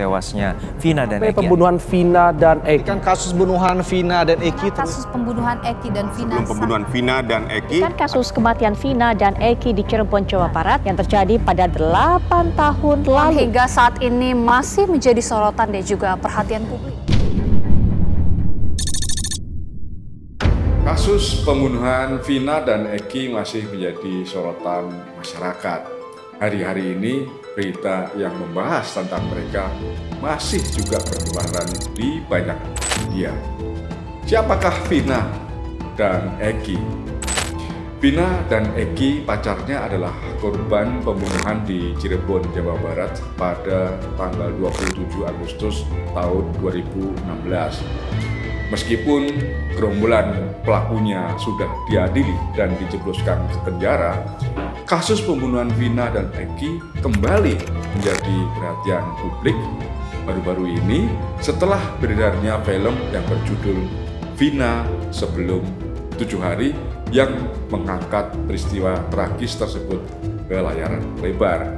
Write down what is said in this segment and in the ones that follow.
tewasnya Vina dan Eki. Pembunuhan Vina dan Eki. Kan kasus pembunuhan Vina dan Eki. Kasus pembunuhan Eki dan Vina. Sebelum pembunuhan Vina dan Eki. Kan kasus kematian Vina dan Eki di Cirebon, Jawa Barat yang terjadi pada 8 tahun lalu. Hingga saat ini masih menjadi sorotan dan juga perhatian publik. Kasus pembunuhan Vina dan Eki masih menjadi sorotan masyarakat. Hari-hari ini berita yang membahas tentang mereka masih juga bertebaran di banyak media. Siapakah Vina dan Eki? Vina dan Eki pacarnya adalah korban pembunuhan di Cirebon, Jawa Barat pada tanggal 27 Agustus tahun 2016. Meskipun gerombolan pelakunya sudah diadili dan dijebloskan ke penjara, kasus pembunuhan Vina dan Eki kembali menjadi perhatian publik baru-baru ini setelah beredarnya film yang berjudul Vina Sebelum 7 Hari yang mengangkat peristiwa tragis tersebut ke layar lebar.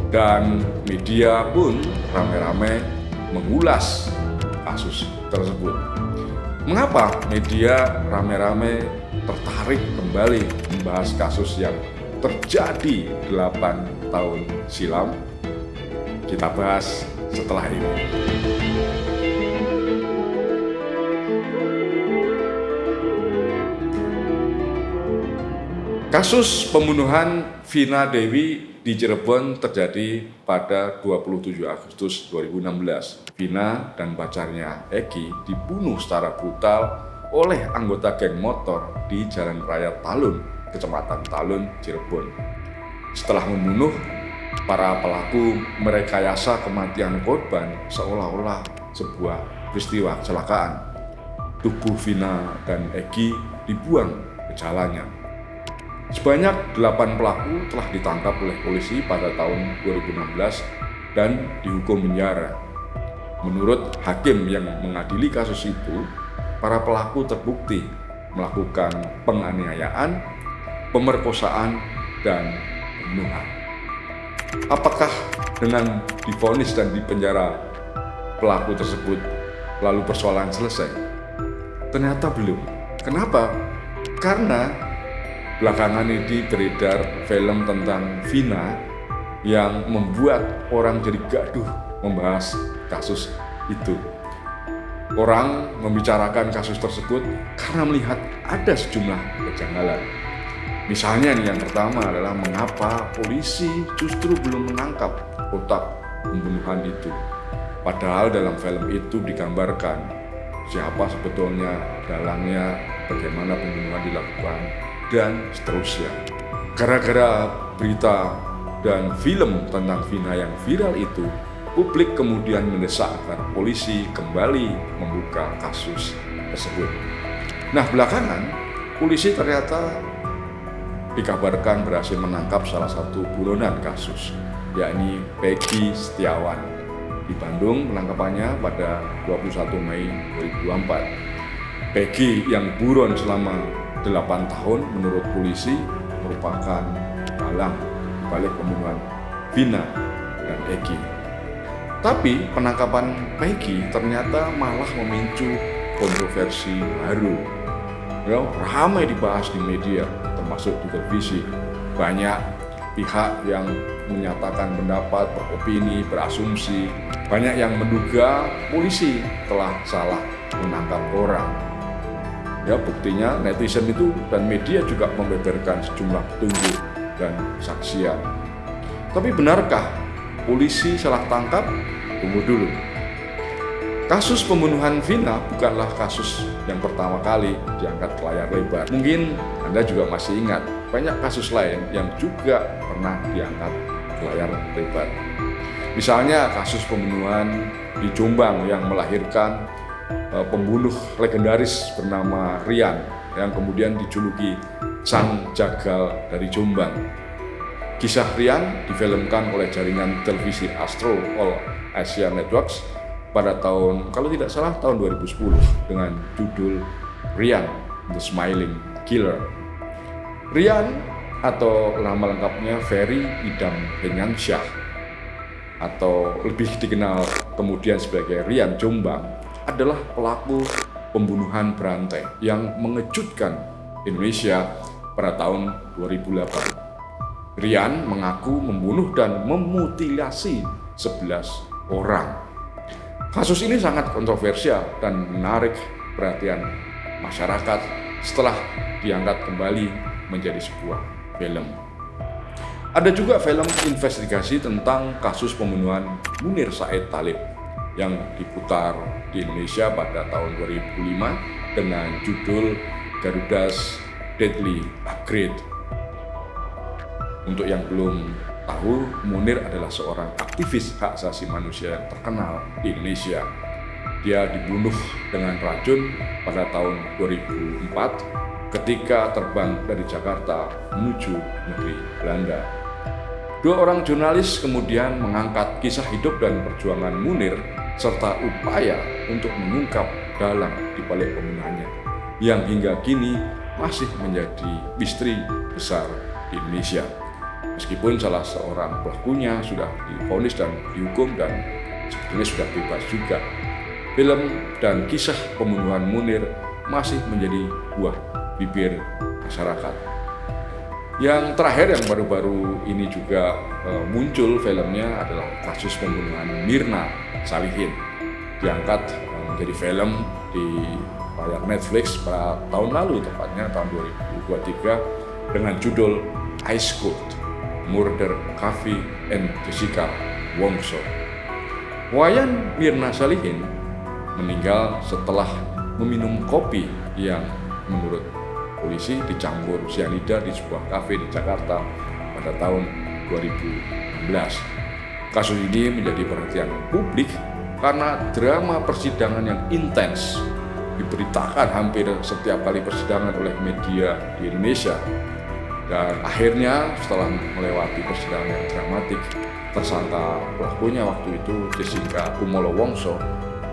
Dan media pun ramai-ramai mengulas kasus tersebut. Mengapa media ramai-ramai tertarik kembali membahas kasus yang terjadi 8 tahun silam? Kita bahas setelah ini. Kasus pembunuhan Vina Dewi di Cirebon terjadi pada 27 Agustus 2016. Vina dan pacarnya Eki dibunuh secara brutal oleh anggota geng motor di Jalan Raya Talun, Kecamatan Talun, Cirebon. Setelah membunuh, para pelaku merekayasa kematian korban seolah-olah sebuah peristiwa kecelakaan. Tubuh Vina dan Eki dibuang ke jalannya. Sebanyak 8 pelaku telah ditangkap oleh polisi pada tahun 2016 dan dihukum penjara. Menurut hakim yang mengadili kasus itu, para pelaku terbukti melakukan penganiayaan, pemerkosaan, dan pembunuhan. Apakah dengan divonis dan dipenjara pelaku tersebut lalu persoalan selesai? Ternyata belum. Kenapa? Karena belakangan ini beredar film tentang Vina yang membuat orang jadi gaduh membahas kasus itu. Orang membicarakan kasus tersebut karena melihat ada sejumlah kejanggalan. Misalnya nih, yang pertama adalah mengapa polisi justru belum menangkap otak pembunuhan itu. Padahal dalam film itu digambarkan siapa sebetulnya dalangnya, bagaimana pembunuhan dilakukan, dan seterusnya. Gara-gara berita dan film tentang Vina yang viral itu, publik kemudian mendesak agar polisi kembali membuka kasus tersebut. Nah, belakangan polisi ternyata dikabarkan berhasil menangkap salah satu buronan kasus, yakni Peggy Setiawan. Di Bandung penangkapannya pada 21 Mei 2024. Peggy yang buron selama 8 tahun menurut polisi merupakan dalang balik pembunuhan Vina dan Eki. Tapi penangkapan Peggy ternyata malah memicu kontroversi baru. Ya, ramai dibahas di media, termasuk di televisi. Banyak pihak yang menyatakan pendapat, beropini, berasumsi. Banyak yang menduga polisi telah salah menangkap orang. Ya, buktinya netizen itu dan media juga membeberkan sejumlah petunjuk dan kesaksian. Tapi benarkah polisi salah tangkap? Tunggu dulu. Kasus pembunuhan Vina bukanlah kasus yang pertama kali diangkat ke layar lebar. Mungkin Anda juga masih ingat banyak kasus lain yang juga pernah diangkat ke layar lebar. Misalnya kasus pembunuhan di Jombang yang melahirkan pembunuh legendaris bernama Rian yang kemudian dijuluki Sang Jagal dari Jombang. Kisah Rian difilmkan oleh jaringan televisi Astro All Asia Networks pada tahun, kalau tidak salah, tahun 2010 dengan judul Rian, The Smiling Killer. Rian atau nama lengkapnya Ferry Idam Henyansyah atau lebih dikenal kemudian sebagai Rian Jombang adalah pelaku pembunuhan berantai yang mengejutkan Indonesia pada tahun 2008. Rian mengaku membunuh dan memutilasi 11 orang. Kasus ini sangat kontroversial dan menarik perhatian masyarakat setelah diangkat kembali menjadi sebuah film. Ada juga film investigasi tentang kasus pembunuhan Munir Said Talib yang diputar di Indonesia pada tahun 2005 dengan judul Garuda's Deadly Upgrade. Untuk yang belum tahu, Munir adalah seorang aktivis hak asasi manusia yang terkenal di Indonesia. Dia dibunuh dengan racun pada tahun 2004 ketika terbang dari Jakarta menuju negeri Belanda. 2 orang jurnalis kemudian mengangkat kisah hidup dan perjuangan Munir serta upaya untuk mengungkap dalang di balik pembunuhannya yang hingga kini masih menjadi misteri besar di Indonesia. Meskipun salah seorang pelakunya sudah divonis dan dihukum dan sebetulnya sudah bebas juga, film dan kisah pembunuhan Munir masih menjadi buah bibir masyarakat. Yang terakhir yang baru-baru ini juga muncul filmnya adalah kasus pembunuhan Mirna Salihin. Diangkat menjadi film di layar Netflix pada tahun lalu, tepatnya tahun 2023 dengan judul Ice Cold: Murder Kavi and Jessica Wongso. Wayan Mirna Salihin meninggal setelah meminum kopi yang menurut polisi dicampur sianida di sebuah kafe di Jakarta pada tahun 2016. Kasus ini menjadi perhatian publik karena drama persidangan yang intens diberitakan hampir setiap kali persidangan oleh media di Indonesia. Dan akhirnya setelah melewati persidangan yang dramatik, tersangka pelakunya waktu itu Jessica Kumolo Wongso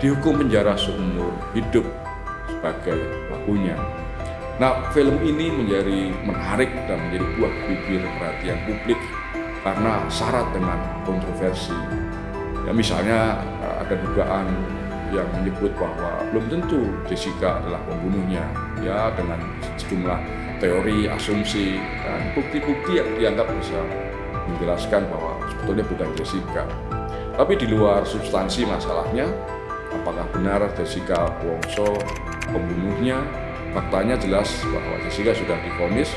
dihukum penjara seumur hidup sebagai pelakunya. Nah, film ini menjadi menarik dan menjadi buah bibir perhatian publik karena syarat dengan kontroversi. Ya, misalnya ada dugaan yang menyebut bahwa belum tentu Jessica adalah pembunuhnya, ya, dengan sejumlah teori, asumsi, dan bukti-bukti yang dianggap bisa menjelaskan bahwa sebetulnya bukan Jessica. Tapi di luar substansi masalahnya, apakah benar Jessica Wongso pembunuhnya? Faktanya jelas bahwa Jessica sudah divonis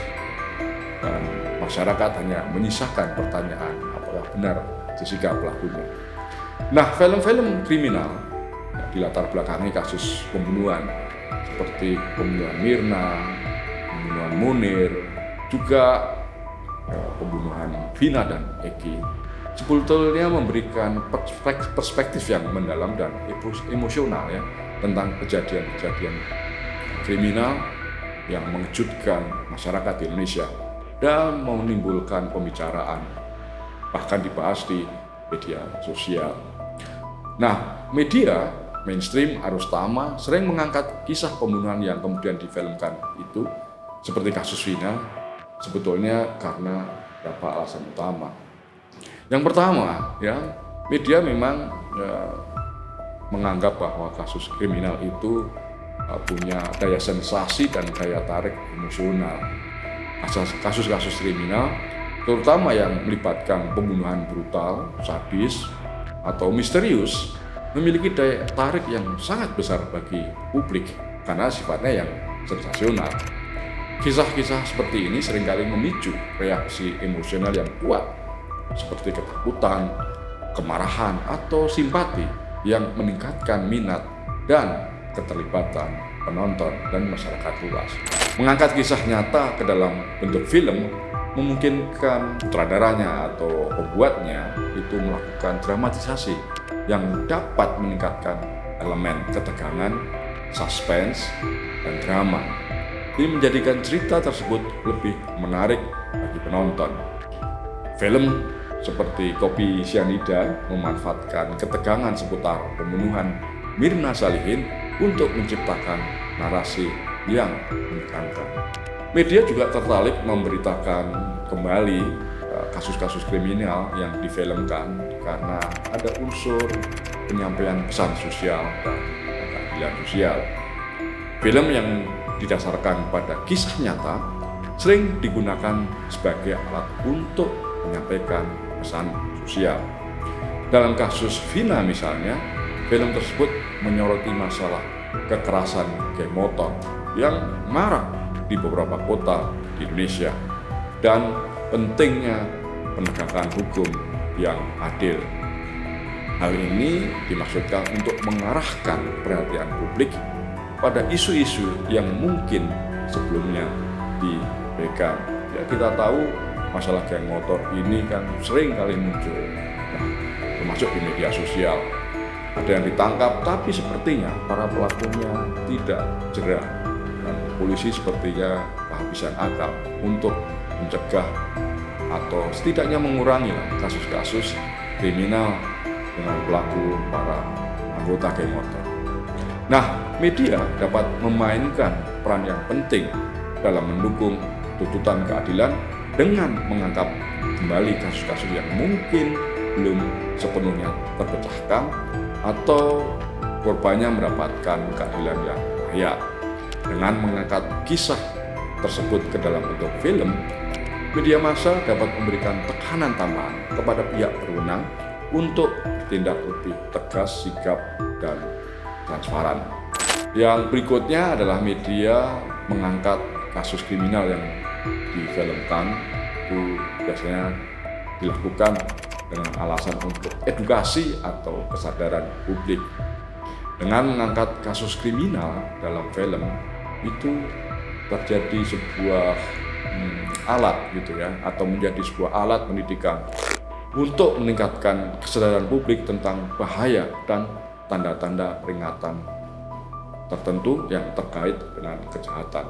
dan masyarakat hanya menyisakan pertanyaan apakah benar Jessica pelakunya. Nah, film-film kriminal yang dilatar belakangi kasus pembunuhan seperti pembunuhan Mirna, pembunuhan Munir, juga pembunuhan Vina dan Eki sebetulnya memberikan perspektif yang mendalam dan emosional ya tentang kejadian-kejadian kriminal yang mengejutkan masyarakat di Indonesia dan menimbulkan pembicaraan, bahkan dibahas di media sosial. Nah, media mainstream arus utama sering mengangkat kisah pembunuhan yang kemudian difilmkan itu seperti kasus Vina sebetulnya karena beberapa alasan utama. Yang pertama, ya, media memang menganggap bahwa kasus kriminal itu punya daya sensasi dan daya tarik emosional. Kasus-kasus kriminal, terutama yang melibatkan pembunuhan brutal, sadis, atau misterius, memiliki daya tarik yang sangat besar bagi publik karena sifatnya yang sensasional. Kisah-kisah seperti ini seringkali memicu reaksi emosional yang kuat, seperti ketakutan, kemarahan, atau simpati yang meningkatkan minat dan keterlibatan penonton dan masyarakat luas. Mengangkat kisah nyata ke dalam bentuk film memungkinkan sutradaranya atau pembuatnya itu melakukan dramatisasi yang dapat meningkatkan elemen ketegangan, suspense, dan drama. Ini menjadikan cerita tersebut lebih menarik bagi penonton. Film seperti Kopi Sianida memanfaatkan ketegangan seputar pembunuhan Mirna Salihin untuk menciptakan narasi yang menegangkan. Media juga tertarik memberitakan kembali kasus-kasus kriminal yang difilmkan karena ada unsur penyampaian pesan sosial dan keadilan sosial. Film yang didasarkan pada kisah nyata sering digunakan sebagai alat untuk menyampaikan pesan sosial. Dalam kasus Vina misalnya, film tersebut menyoroti masalah kekerasan geng motor yang marak di beberapa kota di Indonesia dan pentingnya penegakan hukum yang adil. Hal ini dimaksudkan untuk mengarahkan perhatian publik pada isu-isu yang mungkin sebelumnya dipegang. Ya, kita tahu masalah geng motor ini kan sering kali muncul, termasuk di media sosial. Ada yang ditangkap, tapi sepertinya para pelakunya tidak jera. Dan polisi sepertinya kehabisan akal untuk mencegah atau setidaknya mengurangi kasus-kasus kriminal dengan pelaku para anggota geng motor. Nah, media dapat memainkan peran yang penting dalam mendukung tuntutan keadilan dengan mengangkat kembali kasus-kasus yang mungkin belum sepenuhnya terpecahkan atau korbannya mendapatkan keadilan yang layak. Dengan mengangkat kisah tersebut ke dalam bentuk film, media massa dapat memberikan tekanan tambahan kepada pihak berwenang untuk bertindak lebih tegas, sigap, dan transparan. Yang berikutnya adalah media mengangkat kasus kriminal yang difilmkan, itu biasanya dilakukan dengan alasan untuk edukasi atau kesadaran publik. Dengan mengangkat kasus kriminal dalam film, itu terjadi sebuah alat gitu ya, atau menjadi sebuah alat pendidikan untuk meningkatkan kesadaran publik tentang bahaya dan tanda-tanda peringatan tertentu yang terkait dengan kejahatan.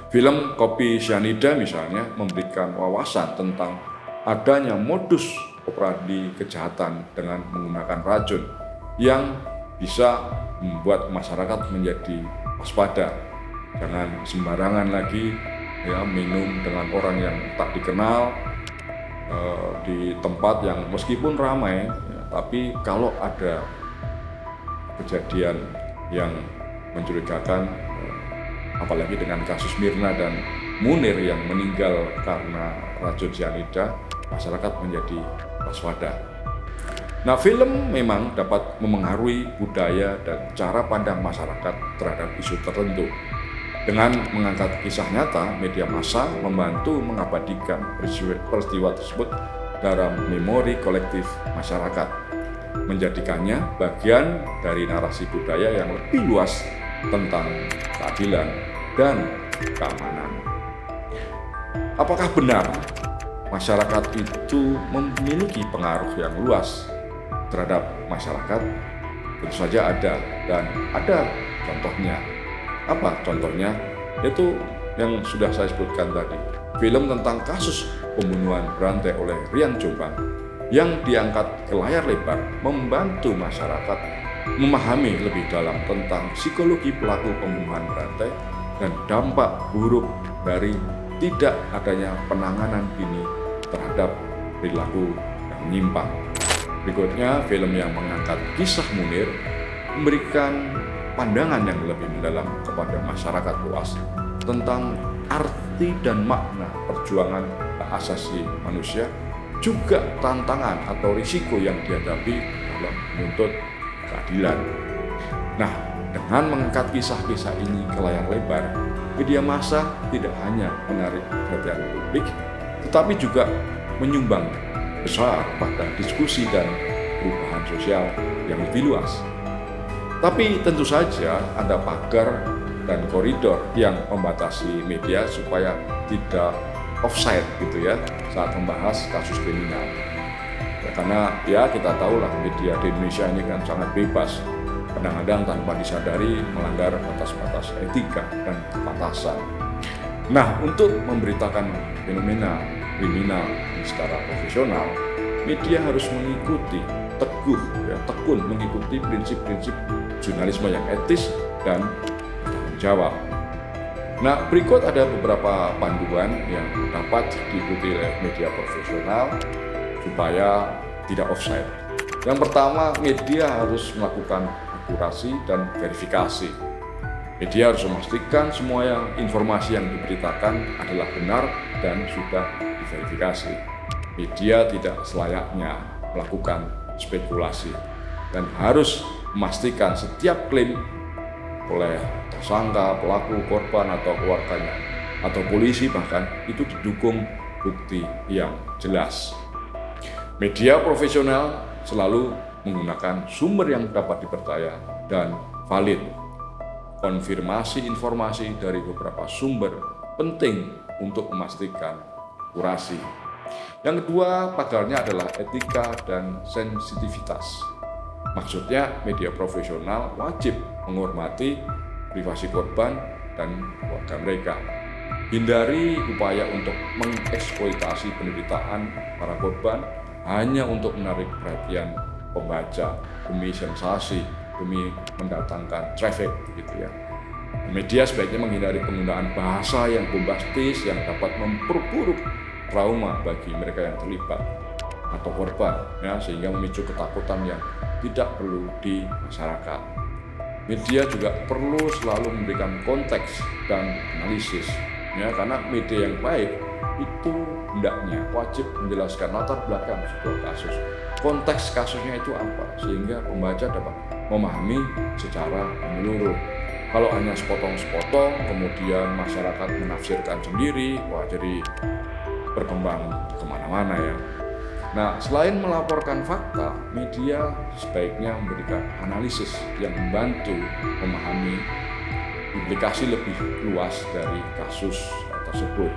Film Kopi Cyanida misalnya memberikan wawasan tentang adanya modus operandi kejahatan dengan menggunakan racun yang bisa membuat masyarakat menjadi waspada. Jangan sembarangan lagi ya minum dengan orang yang tak dikenal di tempat yang meskipun ramai ya, tapi kalau ada kejadian yang mencurigakan, apalagi dengan kasus Mirna dan Munir yang meninggal karena racun cyanida, masyarakat menjadi waspada. Nah, film memang dapat memengaruhi budaya dan cara pandang masyarakat terhadap isu tertentu. Dengan mengangkat kisah nyata, media massa membantu mengabadikan peristiwa tersebut dalam memori kolektif masyarakat, menjadikannya bagian dari narasi budaya yang lebih luas tentang keadilan dan keamanan. Apakah benar masyarakat itu memiliki pengaruh yang luas terhadap masyarakat? Tentu saja ada, dan ada contohnya. Apa contohnya? Itu yang sudah saya sebutkan tadi. Film tentang kasus pembunuhan berantai oleh Rian Jombang yang diangkat ke layar lebar membantu masyarakat memahami lebih dalam tentang psikologi pelaku pembunuhan berantai dan dampak buruk dari tidak adanya penanganan dini terhadap perilaku yang menyimpang. Berikutnya, film yang mengangkat kisah Munir memberikan pandangan yang lebih mendalam kepada masyarakat luas tentang arti dan makna perjuangan hak asasi manusia, juga tantangan atau risiko yang dihadapi dalam menuntut keadilan. Nah, dengan mengangkat kisah-kisah ini ke layar lebar, media massa tidak hanya menarik perhatian publik, tetapi juga menyumbang besar pada diskusi dan perubahan sosial yang lebih luas. Tapi tentu saja ada pagar dan koridor yang membatasi media supaya tidak offside gitu ya saat membahas kasus kriminal. Ya, karena ya kita tahu lah media di Indonesia ini kan sangat bebas, kadang-kadang tanpa disadari melanggar batas-batas etika dan kepantasan. Nah, untuk memberitakan fenomena kriminal secara profesional, media harus mengikuti tekun mengikuti prinsip-prinsip jurnalisme yang etis dan bertanggung jawab. Nah, berikut ada beberapa panduan yang dapat diikuti oleh media profesional supaya tidak offside. Yang pertama, media harus melakukan akurasi dan verifikasi. Media harus memastikan semua informasi yang diberitakan adalah benar dan sudah diverifikasi. Media tidak selayaknya melakukan spekulasi dan harus memastikan setiap klaim oleh tersangka, pelaku, korban, atau keluarganya, atau polisi bahkan, itu didukung bukti yang jelas. Media profesional selalu menggunakan sumber yang dapat dipercaya dan valid. Konfirmasi informasi dari beberapa sumber penting untuk memastikan akurasi. Yang kedua, pagarnya adalah etika dan sensitivitas. Maksudnya, media profesional wajib menghormati privasi korban dan keluarga mereka. Hindari upaya untuk mengeksploitasi penderitaan para korban hanya untuk menarik perhatian pembaca demi sensasi, demi mendatangkan traffic, gitu ya. Media sebaiknya menghindari penggunaan bahasa yang bombastis yang dapat memperburuk trauma bagi mereka yang terlibat atau korban, ya, sehingga memicu ketakutan yang tidak perlu di masyarakat. Media juga perlu selalu memberikan konteks dan analisis, ya, karena media yang baik itu hendaknya wajib menjelaskan latar belakang sebuah kasus, konteks kasusnya itu apa, sehingga pembaca dapat memahami secara menyeluruh. Kalau hanya sepotong-sepotong, kemudian masyarakat menafsirkan sendiri, wah jadi berkembang kemana-mana ya. Nah, selain melaporkan fakta, media sebaiknya memberikan analisis yang membantu memahami implikasi lebih luas dari kasus tersebut.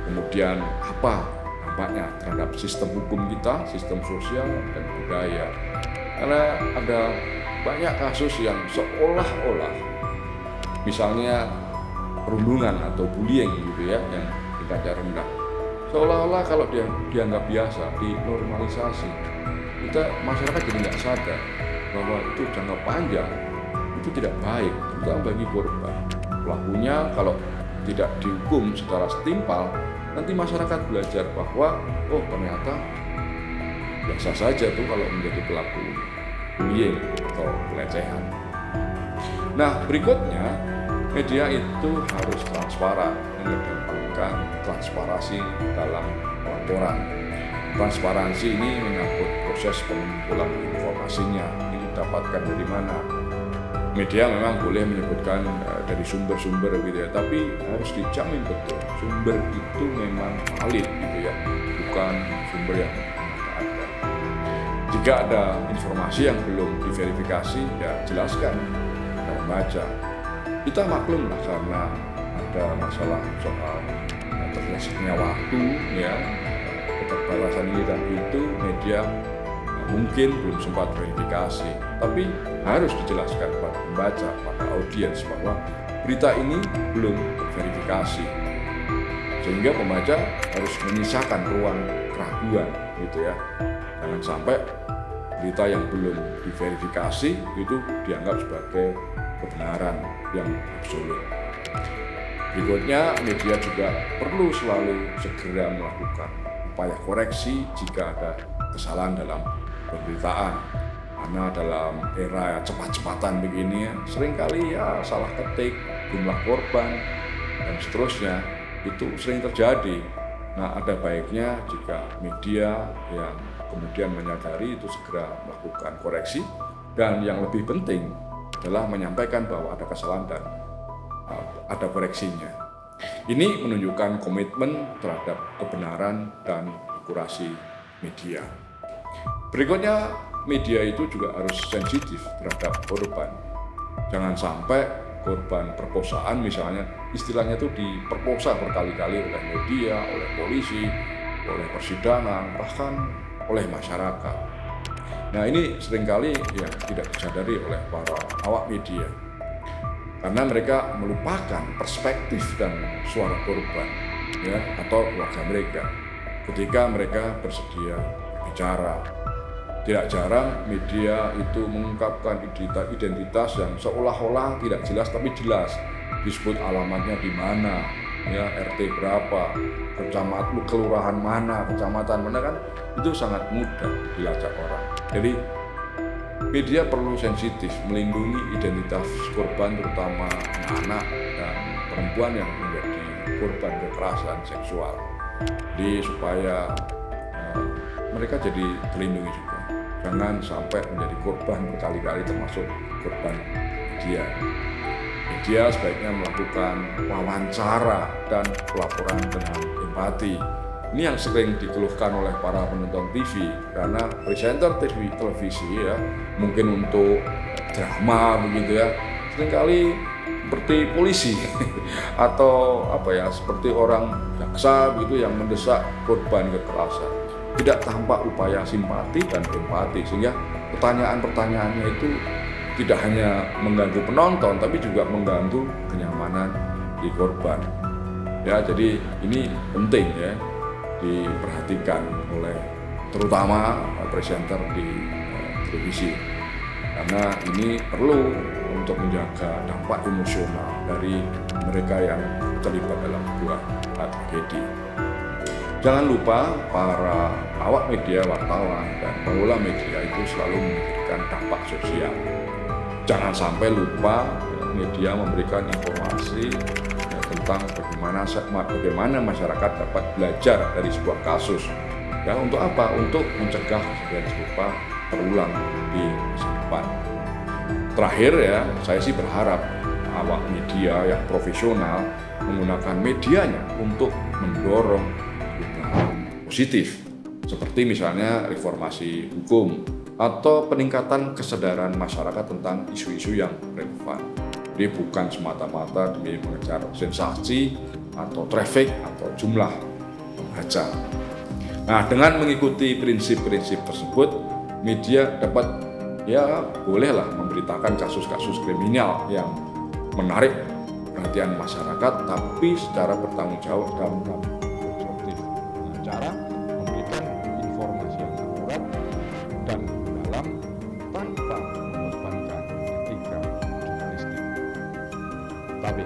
Kemudian apa dampaknya terhadap sistem hukum kita, sistem sosial, dan budaya. Karena ada banyak kasus yang seolah-olah, misalnya perundungan atau bullying gitu ya, yang tingkatnya rendah. Seolah-olah kalau dia dianggap biasa, dinormalisasi, masyarakat jadi nggak sadar bahwa itu jangka panjang itu tidak baik, terutama bagi korban. Pelakunya kalau tidak dihukum secara setimpal, nanti masyarakat belajar bahwa oh ternyata biasa saja tuh kalau menjadi pelaku bullying atau pelecehan. Nah, berikutnya, media itu harus transparan, mengedepankan transparansi dalam laporan. Transparansi ini menyangkut proses pengumpulan informasinya. Ini didapatkan dari mana? Media memang boleh menyebutkan dari sumber-sumber gitu ya, tapi harus dijamin betul sumber itu memang valid gitu ya, bukan sumber yang ada. Jika ada informasi yang belum diverifikasi, ya jelaskan dan baca. Kita maklum lah karena ada masalah soal terlesnya waktu ya, keterbatasan ini dan itu, media mungkin belum sempat verifikasi, tapi harus dijelaskan pada pembaca, pada audiens bahwa berita ini belum terverifikasi, sehingga pembaca harus menyisakan ruang keraguan gitu ya. Jangan sampai berita yang belum diverifikasi itu dianggap sebagai kebenaran yang absolut. Berikutnya, media juga perlu selalu segera melakukan upaya koreksi jika ada kesalahan dalam pemberitaan. Karena dalam era cepat-cepatan begini ya, seringkali ya salah ketik, jumlah korban, dan seterusnya itu sering terjadi. Nah, ada baiknya jika media yang kemudian menyadari itu segera melakukan koreksi, dan yang lebih penting adalah menyampaikan bahwa ada kesalahan dan ada koreksinya. Ini menunjukkan komitmen terhadap kebenaran dan akurasi media. Berikutnya, media itu juga harus sensitif terhadap korban. Jangan sampai korban perkosaan misalnya, istilahnya itu diperkosa berkali-kali oleh media, oleh polisi, oleh persidangan, bahkan oleh masyarakat. Nah, ini seringkali ya tidak disadari oleh para awak media, karena mereka melupakan perspektif dan suara korban ya, atau keluarga mereka ketika mereka bersedia bicara. Tidak jarang media itu mengungkapkan identitas yang seolah-olah tidak jelas tapi jelas. disebut alamatnya di mana, ya RT berapa, kecamatan, kelurahan mana, kecamatan mana, kan itu sangat mudah dilacak orang. Jadi media perlu sensitif melindungi identitas korban, terutama anak dan perempuan yang menjadi korban kekerasan seksual. Jadi supaya mereka jadi terlindungi juga. Jangan sampai menjadi korban berkali-kali, termasuk korban media. Media sebaiknya melakukan wawancara dan pelaporan dengan empati. Ini yang sering dikeluhkan oleh para penonton TV, karena presenter televisi ya, mungkin untuk drama begitu ya, seringkali seperti polisi atau seperti orang jaksa begitu yang mendesak korban kekerasan. Tidak tampak upaya simpati dan empati, sehingga pertanyaan-pertanyaannya itu tidak hanya mengganggu penonton, tapi juga mengganggu kenyamanan di korban. Ya, jadi ini penting ya diperhatikan oleh terutama presenter di televisi, karena ini perlu untuk menjaga dampak emosional dari mereka yang terlibat dalam sebuah tragedi. Jangan lupa para awak media, wartawan, dan pengelola media itu selalu memberikan dampak sosial. Jangan sampai lupa media memberikan informasi tentang bagaimana masyarakat dapat belajar dari sebuah kasus. Ya, untuk apa? Untuk mencegah kejadian serupa terulang di masa depan. Terakhir ya, saya sih berharap awak media yang profesional menggunakan medianya untuk mendorong perubahan positif, seperti misalnya reformasi hukum atau peningkatan kesadaran masyarakat tentang isu-isu yang relevan. Jadi bukan semata-mata demi mengejar sensasi atau traffic atau jumlah pembaca. Nah, dengan mengikuti prinsip-prinsip tersebut, media dapat bolehlah memberitakan kasus-kasus kriminal yang menarik perhatian masyarakat, tapi secara bertanggung jawab dalam konstruktif, dengan cara memberikan informasi yang akurat dan dalam tanpa mengorbankan etika jurnalistik. Tapi